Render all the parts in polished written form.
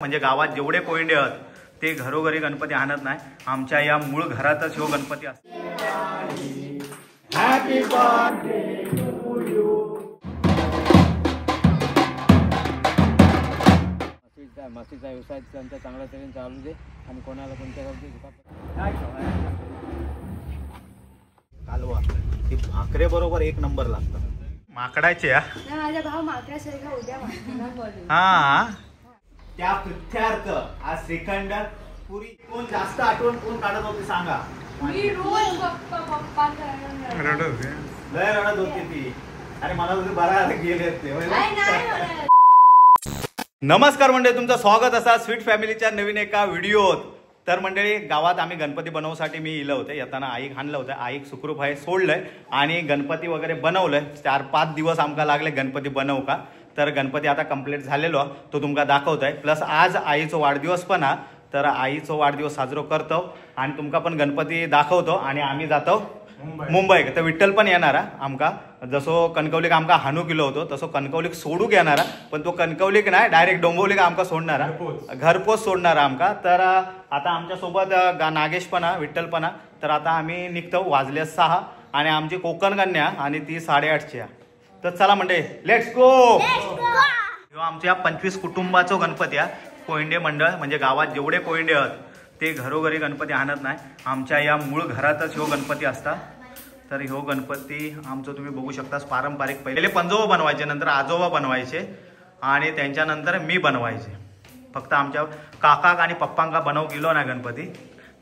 म्हणजे गावात जेवढे कोयंडे आहेत ते घरोघरी गणपती आणत नाही, आमच्या या मूळ घरातच ह्यो गणपती असतो। Happy birthday to you. मस्तीचा व्यवसाय त्यांचा चांगला तऱ्हेने चालू दे आणि कोणाला कोणत्या कालवा ती भाकरे बरोबर एक नंबर लागतात। माकडाचे माझा भाव माकडासारखा उद्या हा त्या प्रित्यार्थ आज श्रीखंड पुरी कोण जास्त आठवण कोण काढत होते सांगा? मी रोज पप्पा लय रडत होती ती। अरे मला तुझे बरा गेले ते। नमस्कार मंडळी, तुमचं स्वागत असा स्वीट फॅमिलीच्या नवीन एका व्हिडिओत। तर मंडळी, गावात आम्ही गणपती बनवण्यासाठी मी इलं होते, येताना आईक आणलं होतं, आईक सुखरूप आहे सोडलंय आणि गणपती वगैरे बनवलंय। 4-5 दिवस आमका लागले गणपती बनवू का। तर गणपती आता कंप्लीट झालेलो तो तुमका दाखवतोय। प्लस आज आईचा वाढदिवस पण हा, तर आईचा वाढदिवस साजरा करतो आणि तुमका पण गणपती दाखवतो आणि आम्ही जातो मुंबई। तर विठ्ठल पण येणारा आमका, जसो कणकवलीक आमका हानू केलो होतो तसो कणकवलीक सोडूक येणारा, पण तो कणकवलीक नाही डायरेक्ट डोंबिवलीक आमका सोडणारा, घरपोच सोडणारा आमका। तर आता आमच्या सोबत नागेश पण हा, विठ्ठल पण हा। तर आता आम्ही निघतो, वाजले 6 आणि आमची कोकण कन्या आणि ती 8:30ची। तर चला मंडळी, लेट्स गो। आमच्या 25 कुटुंबाचो गणपती हा, कोयंडे मंडळ म्हणजे गावात जेवढे कोयंडे आहेत ते घरोघरी गणपती आणत नाही, आमच्या या मूळ घरातच ह्यो गणपती असतात। तर ह्यो गणपती आमचं तुम्ही बघू शकता पारंपरिक। पहिले पंजोबा बनवायचे, नंतर आजोबा बनवायचे आणि त्यांच्यानंतर मी बनवायचे। फक्त आमच्या काकाक आणि पप्पांका बनवू गेलो ना गणपती,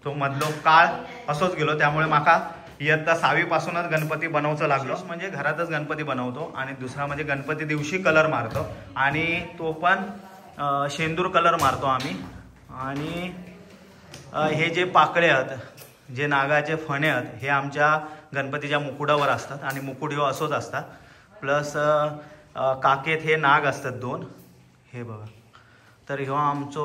तो मधलो काळ असोच गेलो, त्यामुळे माका इयत्ता 6वी पासूनच गणपती बनवचं लागलो। म्हणजे घरातच गणपती बनवतो आणि दुसरा म्हणजे गणपती दिवशी कलर मारतो आणि तो पण शेंदूर कलर मारतो आम्ही। आणि हे जे पाकळे आहेत, जे नागाचे फणे आहेत, हे आमच्या गणपतीच्या मुकुडावर असतात आणि मुकुड ह्यो असोच असतात। प्लस काकेत हे नाग असतात 2, हे बघा। तर ह्यो आमचो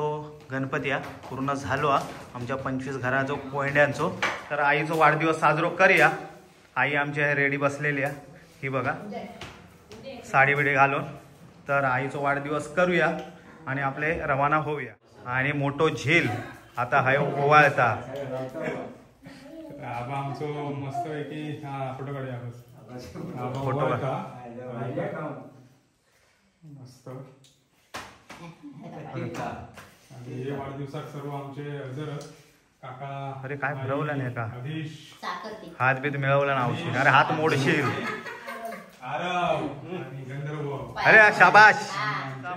गणपती हा पूर्ण झालो हा आमच्या 25 घराचो कोयंड्यांचो। तर आईचो वाढदिवस साजरो करूया। आई आमच्या रेडी बसलेली आहे, ही बघा, साडी बिडी घालून। तर आईचो वाढदिवस करूया आणि आपले रवाना होऊया। आणि मोठो झेल आता हाय ओवाळता। आबा आमचो मस्त पैकी फोटो काढूया फोटो मस्त। आणि हे वाढदिवसाक सर्व आमचे हजर काका। अरे काय मिळवलं नाही का? आधीश हात बीत मिळवला ना औषध? अरे हात मोडशील। आरव आणि गंधर्व। अरे शाबाश।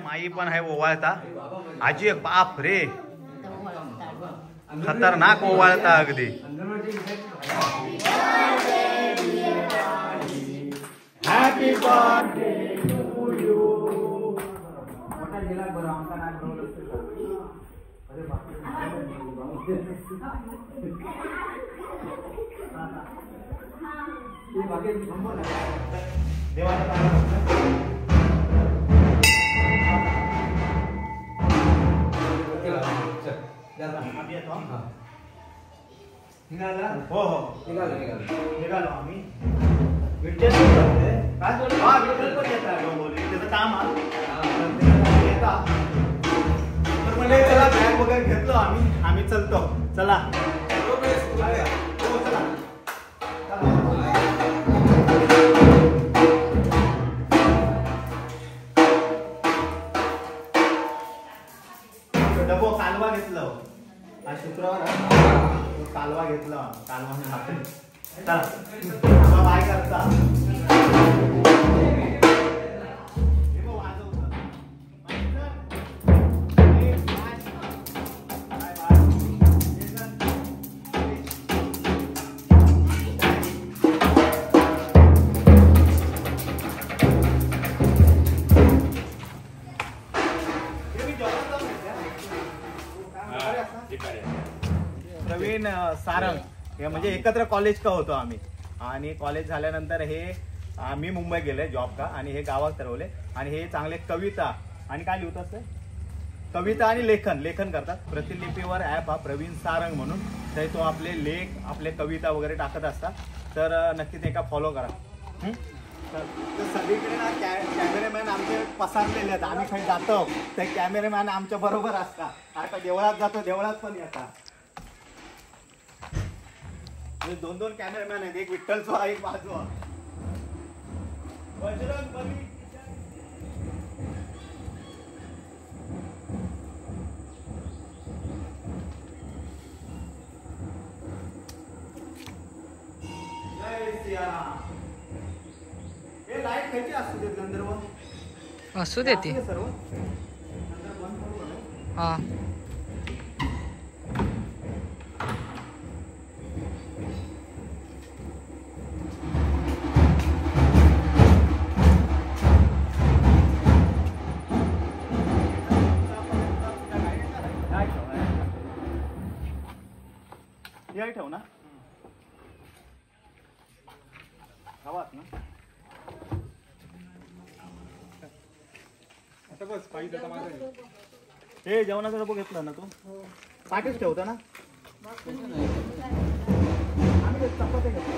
माई पण आहे ओवाळता। आजी बाप रे, खतरनाक ओवाळता अगदी। Happy birthday to you. हो हो निघालो आम्ही। विठ्ठल पण त्याचं काम म्हणजे चला बॅग वगैरे घेतलो आम्ही चलतो। चला डबो कालवा घेतलं आज शुक्रवार, कालवा घेतला, कालवा चला बाय करता। प्रवीण सारंग हे म्हणजे एकत्र कॉलेज का होतो आम्ही, आणि कॉलेज झाल्यानंतर हे आम्ही मुंबई गेले जॉब का, आणि हे गावात ठरवले। आणि हे चांगले कविता आणि काय लिहित असते, कविता आणि लेखन करतात। प्रतिलिपीवर ॲप हा प्रवीण सारंग म्हणून, तर तो आपले लेख, आपले कविता वगैरे टाकत असतात। तर नक्कीच एका फॉलो करा। तर सगळीकडे ना कॅमेरामॅन आमचे पसरलेले आहेत. आम्ही काही जातो ते कॅमेरामॅन आमच्या बरोबर असतात. आता देवळात जातो, देवळात पण येतात. दोन दोन कॅमेरामॅन आहेत, एक विठ्ठलचा एक बाजू. बजरंग बली लाईट खायची असू देत गंधर्व असू दे ती. सर्व हा हे ठेव ना हवात ना. आता बस पाहिजे आता माझं हे जेवणाचा डबा घेतला ना तू पाठीच ठेवता ना. आम्ही चपात्या घेतो.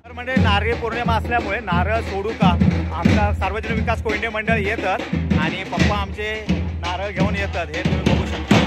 तर म्हणजे नारळी पौर्णिमा असल्यामुळे नारळ सोडू का आमचा सार्वजनिक विकास कोयंडे मंडळ येतात आणि पप्पा आमचे नारळ घेऊन येतात. हे तुम्ही बघू शकता.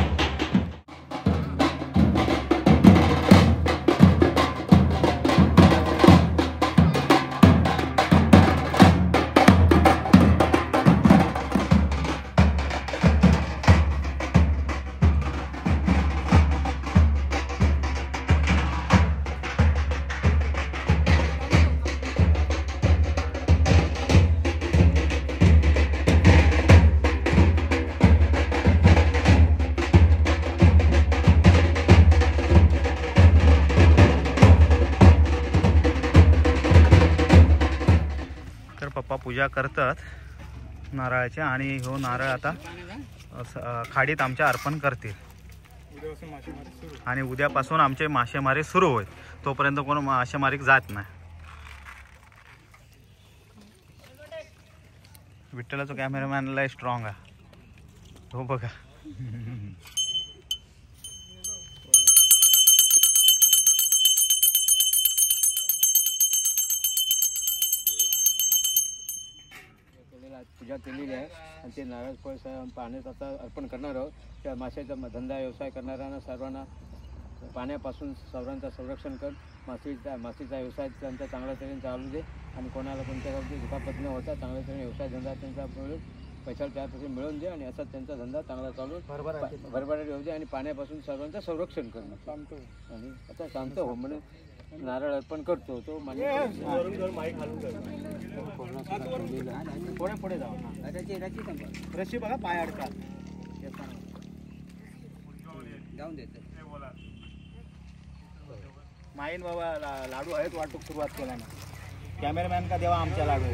पप्पा पूजा करतात नारळाचे आणि हो नारळ आता खाडीत आमच्या अर्पण करतील. आणि उद्यापासून आमचे मासेमारी सुरू होईल. तोपर्यंत कोण मासेमारीक जात नाही. विठ्ठलाचा कॅमेरामॅन लय स्ट्रॉंग आहे. हो बघा पूजा केलेली आहे आणि ते नारळ फळ पाण्यात आता अर्पण करणार आहोत. त्या माशाचा धंदा व्यवसाय करणाऱ्यांना सर्वांना पाण्यापासून सर्वांचं संरक्षण कर. मासेचा व्यवसाय त्यांचा चांगल्या तऱ्हेने चालू दे आणि कोणाला कोणत्या गोष्टी दुखापत न होता चांगल्या तऱ्हेने व्यवसाय धंदा त्यांचा मिळून पैसा त्यापासून मिळवून दे आणि असाच त्यांचा धंदा चांगला चालू भरभराट येऊ दे आणि पाण्यापासून सर्वांचं संरक्षण करणं. आणि आता शांत हो म्हणून नारळ अर्पण करतो तो म्हणजे पुढे पुढे जाऊ. रशी बघा पाय अडकात जाऊन देते. माईन बाबा लाडू आहेत वाटूक सुरुवात केला ना. कॅमेरामॅन का देवा आमच्या लाडू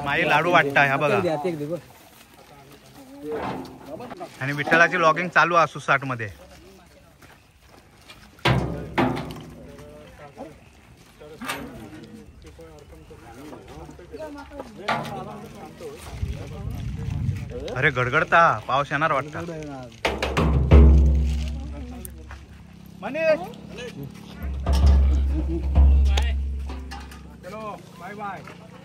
माई लाडू वाटताय हा बघा. आणि विठ्ठलाची लॉगिंग चालू आहे सुसाट मध्ये. अरे गडगडता पाऊस येणार वाटतं. मनीष चलो बाय बाय.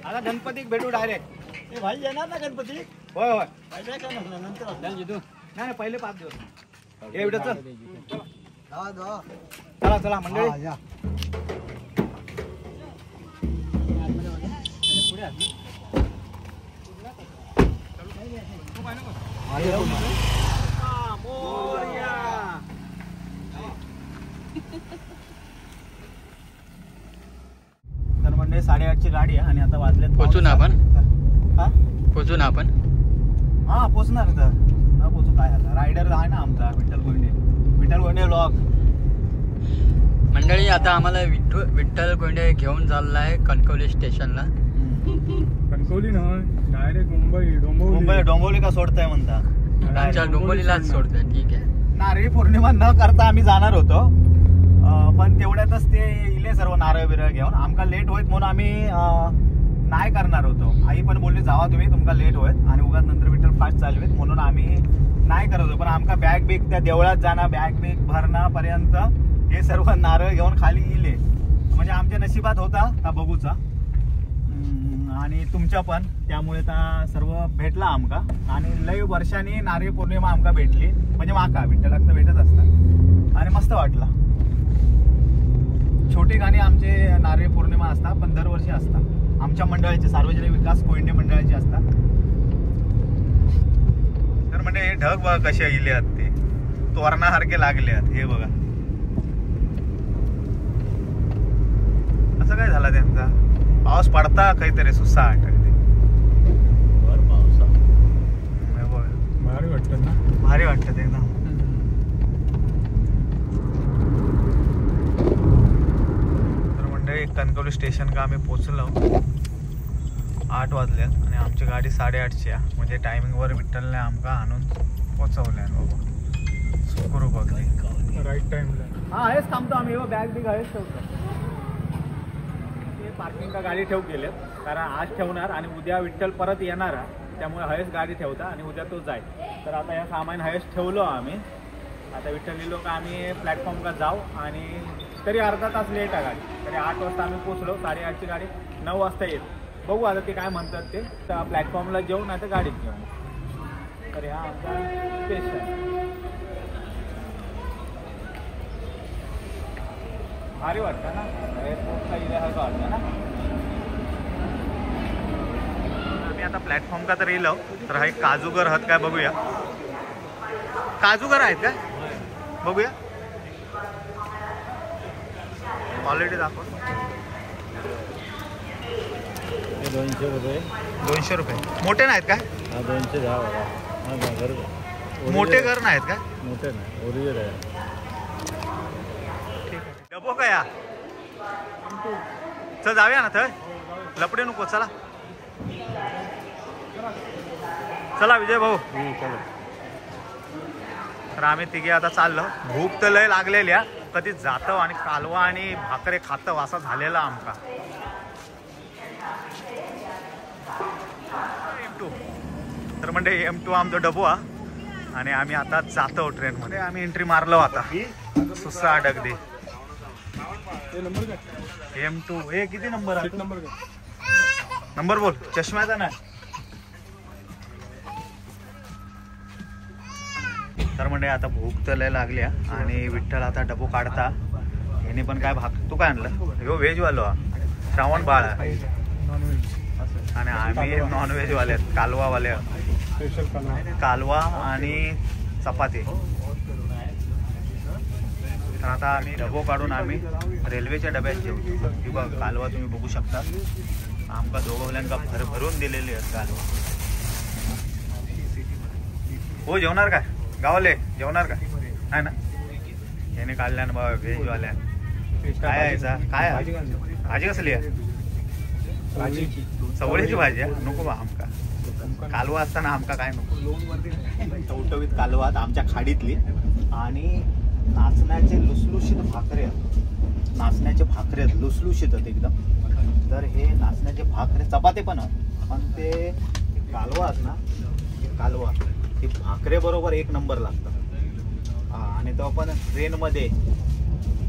आता गणपतीक भेटू डायरेक्ट. भाई येणार ना गणपती. होय होय नाही पहिले 5 दिवस एवढं. चला चला मंडळी. तर म्हणजे 8:30ची गाडी आहे आणि आता वाजलेत. पोचू ना आपण. हा पोचू ना आपण. हा पोचणार तर न पोचू काय आता. रायडर आहे ना आमचा विठ्ठल गोंडे व्लॉग. मंडळी आता आम्हाला विठ्ठल गोंडे घेऊन चाललाय कणकवली स्टेशनला. कणकवली ना डायरेक्ट मुंबई डोंबिवली का सोडताय म्हणता. आमच्या डोंबिवलीलाच सोडतोय. ठीक आहे. नारळी पौर्णिमा न करता आम्ही जाणार होतो पण तेवढ्यातच ते इले सर्व नारळ बिरळ घेऊन. आमका लेट होईत म्हणून आम्ही नाही करणार होतो. आई पण बोलली जावा तुम्ही तुमका लेट होईत आणि उगाच नंतर विठ्ठल फास्ट चालवेत म्हणून आम्ही नाही करत होतो, पण आमका बॅग बिग त्या देवळात जाणं, बॅग बिग भरणं पर्यंत हे सर्व नारळ घेऊन खाली गेले. म्हणजे आमच्या नशिबात होता ता बघूचा आणि तुमच्या पण, त्यामुळे ता सर्व भेटला आमका. आणि लय वर्षांनी नारळी पौर्णिमा आमका भेटली, म्हणजे माका विठ्ठलाक तर भेटत असतात आणि मस्त वाटला. छोटी गाणी आमचे नारळी पौर्णिमा असतात, पण दरवर्षी असतात आमच्या मंडळाचे, सार्वजनिक विकास कोयंडे मंडळाचे असतात. तर म्हणजे हे ढग बघा कसे इले आहेत, ते तोरणासारखे लागले आहेत. हे बघा असं काय झालं त्यांचा, पाऊस पडता काहीतरी सुसा भारी वाटतं ना, भारी वाटतं एकदम. तर म्हणजे कणकवली स्टेशन का आम्ही पोचलो 8 वाजल्यात आणि आमची गाडी 8:30ची आहे. म्हणजे टायमिंगवर विठ्ठलने आमका आणून पोचवल्या बाबा. सुखरू बघली राईट टाइमला. हा हेच थांबतो आम्ही, बॅग बिग आहेच ठेवतो. पार्किंग का गाडी ठेवू गेले, कारण आज ठेवणार आणि उद्या विठ्ठल परत येणार, त्यामुळे हयच गाडी ठेवता आणि उद्या तो जाईल. तर आता या सामान हयच ठेवलो आम्ही. आता विठ्ठल लोक आम्ही प्लॅटफॉर्म का जाऊ आणि तरी अर्धा तास लेट आहे गाडी. तरी 8 वाजता आम्ही पोचलो, 8:30ची गाडी 9 वाजता येईल. बघू आता ते काय म्हणतात ते, तर प्लॅटफॉर्मला जेवू नाही तर गाडीत घेऊन. तर ह्या आमचा स्पेशल भारी वाटतं ना, एअरपोर्टचा इतिहास वाटतं ना. आम्ही आता प्लॅटफॉर्म का तर येलो, तर हा एक काजूगर आहेत काय बघूया. काजूगर आहेत काय बघूया, क्वालिटी दाखव. 200 रुपये. 200 रुपये. मोठे नाहीत काय? 210. मोठे घर नाहीत काय? मोठे नाही, ओरिजिनल आहे. डबो का या, चल जाऊया ना थंय, लपडे नको. चला चला विजय भाऊ. तर आम्ही तिघे आता चाललो. भूक तर लय लागलेल्या, कधी जातो आणि कालवा आणि भाकरे खातो असा झालेला आमका. M2 तर म्हणजे M2 आमचा डबो हा, आणि आम्ही आता जातो ट्रेनमध्ये. आम्ही एंट्री मारलो आता सुसा डगदी. M2 हे किती नंबर आहे? नंबर बोल, चष्म्याचा नाही. तर म्हणजे आता भूक तर लय लागल्या आणि विठ्ठल आता डबो काढता. याने पण काय तू काय आणलं? ह्यो व्हेज वालो श्रावण बाळ आहे आणि आम्ही नॉनव्हेज वाले, कालवा वाले. कालवा आणि चपाती. तर आता आम्ही डबो काढून आम्ही रेल्वेच्या डब्यात जेवतो. ही बघ कालवा तुम्ही बघू शकता, आमका दोघवल्यांका भरभरून दिलेली आहेत कालवा. हो जेवणार काय गावाले, जेवणार का आहे ना? याने काढल्या ना बाबा व्हेजवाल्या. काय यायचा काय भाजी कसली आहे? चवळीची भाजी आहे. नको बा आमका कालवा असताना आमका काय नको. टवटवीत कालवा आमच्या खाडीतली आणि नाचण्याचे लुसलुशीत भाकरे. नाचण्याचे भाकरे लुसलुशीत आहेत एकदम. तर हे नाचण्याचे भाकरे, चपाती पण पण ते कालवा ना, कालवा ती भाकरे बरोबर एक नंबर लागतं. आणि तो पण ट्रेनमध्ये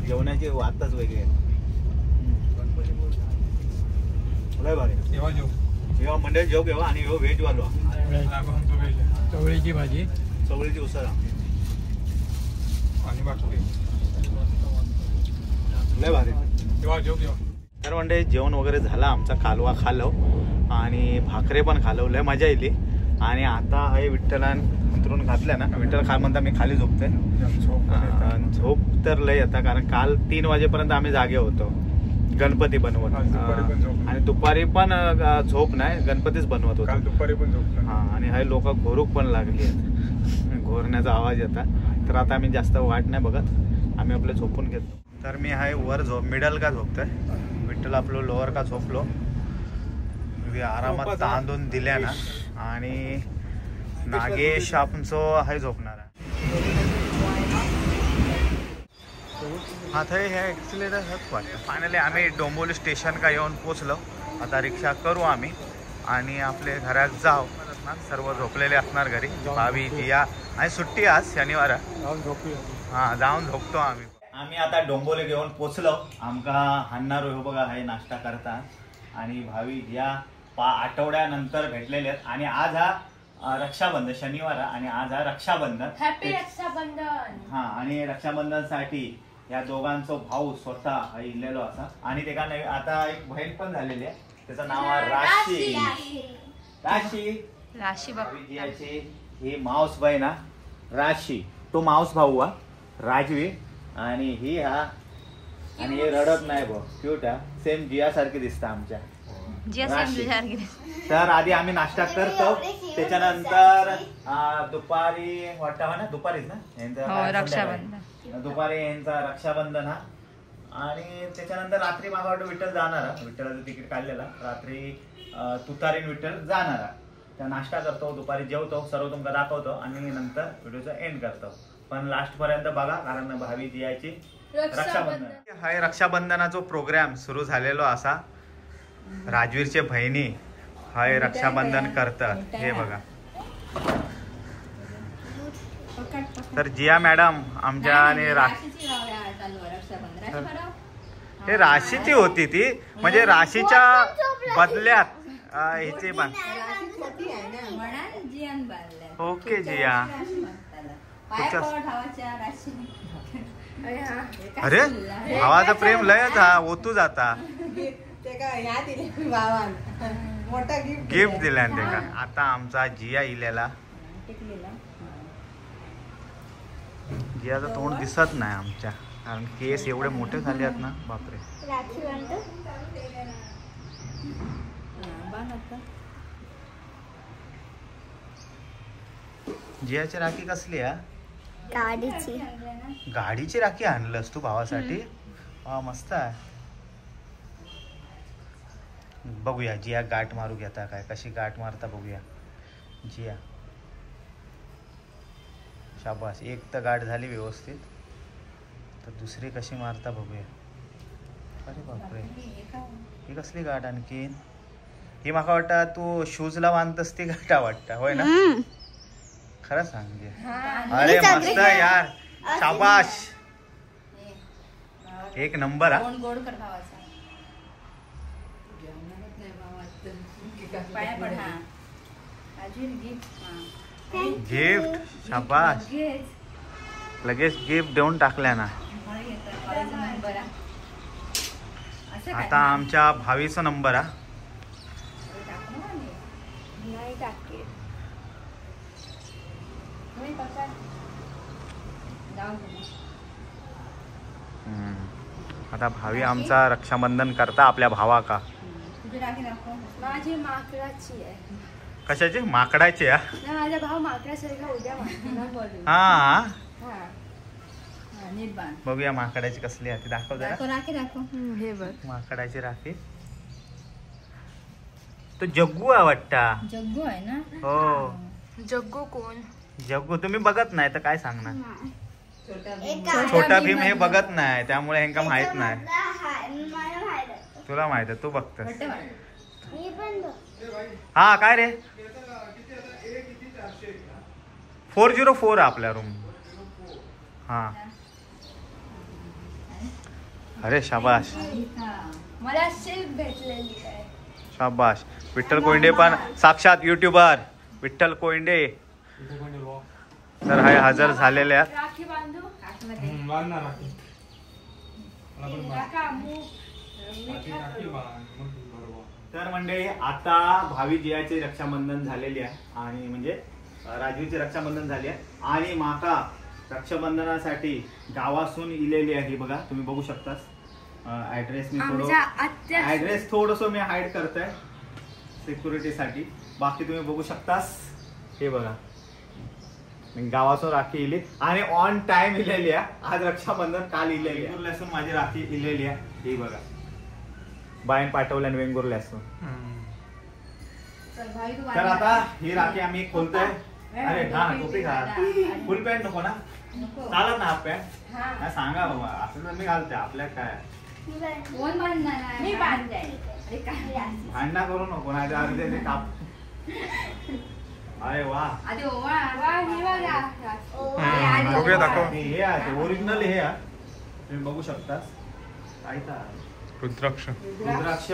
जेवणाची वातच वेगळी आहे. लय भारी. जेव्हा मंडळी जेव घेवा आणि ह्यो व्हेज वालो. चवळीची भाजी, चवळीची उसळ आणि भाकरी लय भारी. जेव्हा तर म्हणजे जेवण वगैरे झाला आमचा. कालवा खालो आणि भाकरे पण खालो, लय मजा येईल. आणि आता हे विठ्ठलान अंतरून घातल्या ना, विठ्ठल काय म्हणता मी खाली झोपतोय. झोप तर लय येता, कारण काल 3 वाजेपर्यंत आम्ही जागे होतो गणपती बनवत. आणि दुपारी पण झोप नाही, गणपतीच बनवत होतो दुपारी पण झोप. हा. आणि हे लोक घोरूक पण लागली आहेत, घोरण्याचा आवाज येतात. तर आता आम्ही जास्त वाट नाही बघत, आम्ही आपलं झोपून घेतो. तर मी हाय वर मिडल का झोपतोय, विठ्ठल आपलं लोअर का झोपलो. आरामात तांदून दिल्या ना. आणि नागेश आमचं हाय झोपणार आहे. आता हे ॲक्सिलेटर हेच वाटतं. फायनली आम्ही डोंबिवली स्टेशन का येऊन पोचलो. आता रिक्षा करू आम्ही आणि आपले घरात जाऊ. सर्व झोपलेले असणार घरी. भावी जिया आणि सुट्टी आज शनिवार जाऊन झोपूया. हा जाऊन झोपतो आम्ही आता डोंबोले घेऊन पोचलो. आमका हाणणार हो बघा हे नाश्ता करता आणि भावी या आठवड्यानंतर भेटलेले आहेत. आणि आज हा रक्षाबंधन शनिवार आणि आज हा रक्षाबंधन. हॅपी रक्षाबंधन. हा आणि रक्षाबंधनसाठी या दोघांचा भाऊ स्वतः इलेलो असा आणि ते का नाही आता एक बहीण पण झालेली आहे. त्याचं नाव आहे राशी. राशी राशी भावी ही मावस बहीण हा राशी. तो मावस भाऊ हा राजवी आणि ही हा आणि हे रडत नाही भाऊ क्यूट हा. सेम जिया सारखी दिसतं आमच्या. तर आधी आम्ही नाश्ता करतो त्याच्यानंतर दुपारी वाटतं ना दुपारीच ना रक्षाबंधन दुपारी यांचा रक्षाबंधन हा. आणि त्याच्यानंतर रात्री मला वाटतं विठ्ठल जाणारा. विठ्ठलाचं तिकीट काढलेला रात्री तुतारीन विठ्ठल जाणारा. त्या नाश्ता करतो दुपारी जेवतो सर्व तुमका दाखवतो आणि नंतर व्हिडिओचा एंड करतो. पण लास्ट पर्यंत बघा कारण भावी जियाची रक्षाबंधन हाय. रक्षाबंधनाचा प्रोग्राम सुरू झालेलो असा. राजवीरचे बहिणी हाय रक्षाबंधन करतात हे बघा. तर जिया मॅडम आमच्या आणि हे राशीची होती ती म्हणजे राशीच्या बदल्यात हिचे बांध. ओके जिया अरे भावाचा प्रेम लयच हा ओतू जाता. गिफ्ट दिल्या का. आता आमचा जिया इलेला. जियाचं तोंड दिसत नाही आमच्या कारण केस एवढे मोठे झाले आहेत ना बापरे. जियाची राखी कसली आहे. गाडीची राखी आणलंस तू भावासाठी. वा मस्त आहे. बघूया जिया गाठ मारू घेता काय कशी गाठ मारता बघूया जिया. शाबास एक तर गाठ झाली व्यवस्थित तर दुसरी कशी मारता बघूया. अरे बापरे ही कसली गाठ आणखीन. ही माका वाटतं तू शूजला बांधतस ती गाठा वाटतं होय ना. खरं सांग. अरे मस्त यार शाबाश एक नंबर हा. गिफ्ट शाबाश लगेच गिफ्ट देऊन टाकल्या ना. आता आमच्या भावीचा नंबर हा. आता भावी आमचा रक्षाबंधन करता आपल्या भावा का. माझी माकडाची आहे. कशाची माकडाची हा. माझा भाऊ माकडासारखा उद्या हा बघूया माकडाची कसली आहे ती दाखव जरा. हे बघ माकडाची राखी. तो जग्गू आहे वाटता. जग्गू आहे ना. हो जग्गू कोण. जग्गू तुम्ही बघत नाही तर काय सांगणार. छोटा भीम हे बघत नाही त्यामुळे ह्यांका माहित नाही. तुला माहित आहे तू बघतस. हा काय रे 404 आपल्या रूम. हा अरे शाबाश मला सिल्क भेटलेली आहे. शाबाश. विठ्ठल कोयंडे पण साक्षात युट्यूबर विठ्ठल कोयंडे तर हाय हजर झालेले आहेत. राखी बांधू. बांधणार राखी. तर म्हणजे आता भावी जियाचे रक्षाबंधन झालेले आहे आणि म्हणजे राजवीचे रक्षाबंधन झाले आहे आणि माका रक्षाबंधनासाठी गावासून इलेली आहे. बघा तुम्ही बघू शकता ऍड्रेस मी ऍड्रेस थोडस मी हाईड करतोय सिक्युरिटीसाठी. बाकी तुम्ही बघू शकतास. हे बघा गावासून राखी इली आणि ऑन टाइम इलेली आहे. आज रक्षाबंधन काल इलेली आहे. वेंगुर्ल्यासून माझी राखी इलेली आहे. ही बघा बाईन पाठवल्या वेंगुर्ल्यासून. तर आता ही राखी आम्ही खोलतोय. अरे हा टोपी घाल. फुल पॅन्ट नको ना चालत ना हाफ पॅन्ट. सांगा बाबा असं तर मी घालते आपल्या काय भांडणा करू नको नाही काप. अरे वा आधी ओवा हे बघा बघूया दाखव. हे आहे ओरिजिनल हे आहे तुम्ही बघू शकता. काय रुद्राक्ष रुद्राक्ष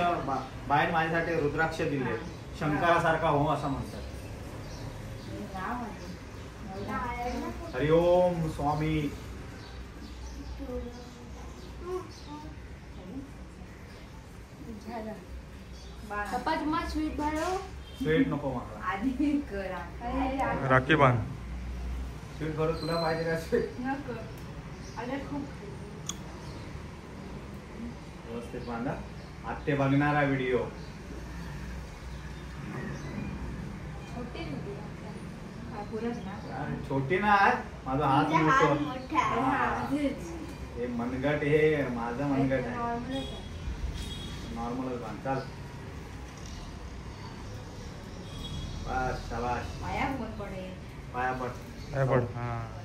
बाहेर माझ्यासाठी रुद्राक्ष दिले शंकरासारखा हो असं म्हणतात. हरि ओम स्वामी. पप्पा तुम्हाला स्वीट भरव. स्वीट नको मला. आधी करा राखी बांध. स्वीट भरू तुला पाहिजे का स्वीट. नको अरे खूप व्यवस्थित बांधा. आत्ते बघणारा व्हिडिओ. छोटी ना माझा हात मोठा. हे मनगट हे माझं मनगट आहे. नॉर्मलच बांध. चाल बस शाबाश. पाया पड.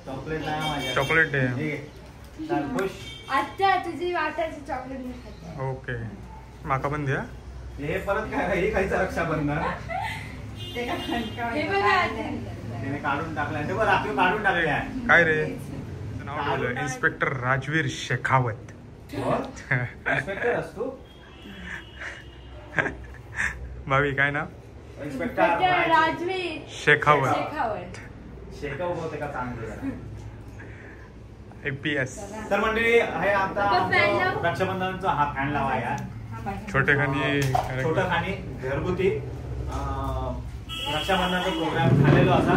चॉकलेट नाही माझ्या. चॉकलेट आहे. ठीक आहे चाल खुश. आत्ता तुझी वाटायची चॉकलेट मी खाते. ओके माका पण द्या. हे परत काय हे खायचं रक्षाबंधन. हे बघा त्याने काढून टाकलं. ते बरं राखीव काढून टाकले आहे. काय रे नाव दिलं इन्स्पेक्टर राजवीर शेखावत. इन्स्पेक्टर असतो. भावी काय नाव. इन्स्पेक्टर राजवीर शेखावत. शेकाव होते का चांगलं. APS. तर मंडळी हे आता रक्षाबंधनचा हा फॅन लावा यार. छोटे खानी छोटं खाणी घरगुती रक्षाबंधनाचा प्रोग्राम झालेलो असा.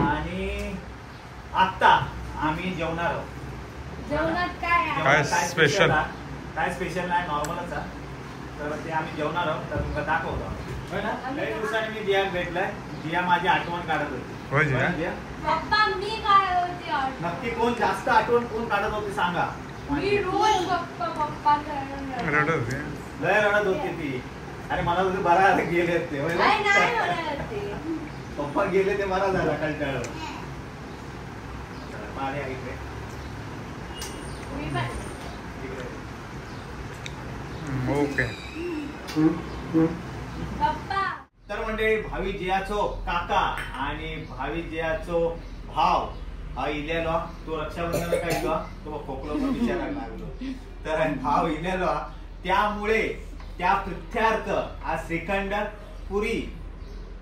आणि आत्ता आम्ही जेवणार आहोत. जेवणात काय काय स्पेशल. काय स्पेशल नाही नॉर्मलच आहे. तर ते आम्ही जेवणार आहोत. तर तुमचा दाखवतो होय ना. काही दिवसांनी मी दिया भेटलाय. दिया माझी आठवण काढत होती. होय दिया पप्पा मी काय होती नक्की कोण जास्त आठवण कोण काढत होती सांगा. मी रोज पप्पा रडत होते. लय रडत होती ती. अरे मला तुझे बरा गेले ते होय ना? नाही पप्पा गेले ते बरा झाला कंटाळ. पाणी आहे इकडे. ओके. पप्पा तर म्हणजे भावी जियाचो काका आणि भावी जियाचो भाव हा इलेलो तो रक्षाबंधन काय इलो तो खोकलो पण विचारायला लागलो. तर भाव इलेलो त्यामुळे त्या कृत्यार्थ आज श्रीखंड पुरी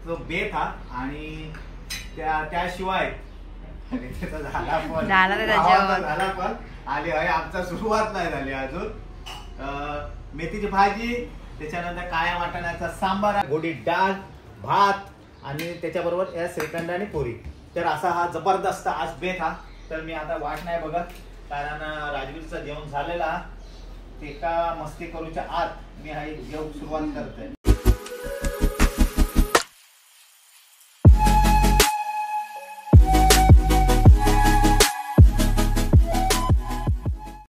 जो बेत हा. आणि त्याशिवाय झाला पण झाला पण आली आहे. आमचा सुरुवात नाही झाली अजून. मेथीची भाजी त्याच्यानंतर काळ्या वाटाण्याचा सांबार गोडी डाळ भात आणि त्याच्याबरोबर या श्रीखंड आणि पुरी. तर असा हा जबरदस्त आज बेत हा. तर मी आता वाट नाही बघत कारण राजवीरचं जेवण झालेला. एका मस्ती करूच्या आत मी हा जेवण सुरुवात करतोय.